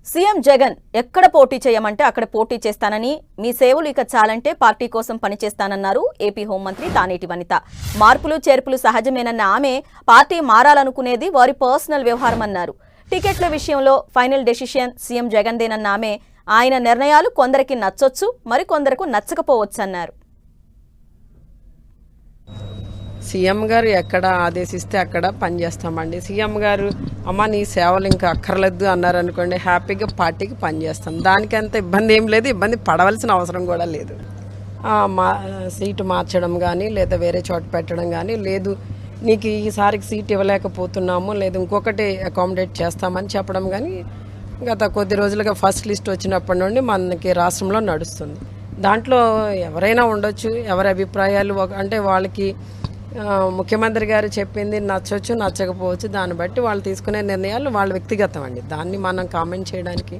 CM Jagan ఎక్కడ పోటీ చేయమంటే అక్కడ పోటీ చేస్తానని, మీ సేవలు ఇక చాలంటే పార్టీ కోసం పనిచేస్తానన్నారు ఏపీ హోంమంత్రి తానేటి వనిత. మార్పులు చేర్పులు సహజమేనన్న ఆమె పార్టీ మారాలనుకునేది వారి పర్సనల్ వ్యవహారమన్నారు. టికెట్ల విషయంలో ఫైనల్ డెసిషన్ సీఎం జగన్దేనన్న ఆమె ఆయన నిర్ణయాలు కొందరికి నచ్చొచ్చు, మరికొందరకు నచ్చకపోవచ్చన్నారు. సీఎం గారు ఎక్కడ ఆదేశిస్తే అక్కడ పనిచేస్తామండి. సీఎం గారు అమ్మ నీ సేవలు ఇంకా అక్కర్లేదు అన్నారనుకోండి, హ్యాపీగా పార్టీకి పనిచేస్తాం. దానికంత ఇబ్బంది ఏం లేదు, ఇబ్బంది పడవలసిన అవసరం కూడా లేదు. సీటు మార్చడం కానీ లేదా వేరే చోట పెట్టడం కానీ లేదు, నీకు ఈసారికి సీట్ ఇవ్వలేకపోతున్నాము లేదా ఇంకొకటి అకామిడేట్ చేస్తామని చెప్పడం కానీ గత కొద్ది రోజులుగా ఫస్ట్ లిస్ట్ వచ్చినప్పటి నుండి మనకి రాష్ట్రంలో నడుస్తుంది. దాంట్లో ఎవరైనా ఉండొచ్చు, ఎవరి అభిప్రాయాలు అంటే వాళ్ళకి ముఖ్యమంత్రి గారు చెప్పింది నచ్చవచ్చు, నచ్చకపోవచ్చు. దాన్ని బట్టి వాళ్ళు తీసుకునే నిర్ణయాలు వాళ్ళ వ్యక్తిగతం అండి. దాన్ని మనం కామెంట్ చేయడానికి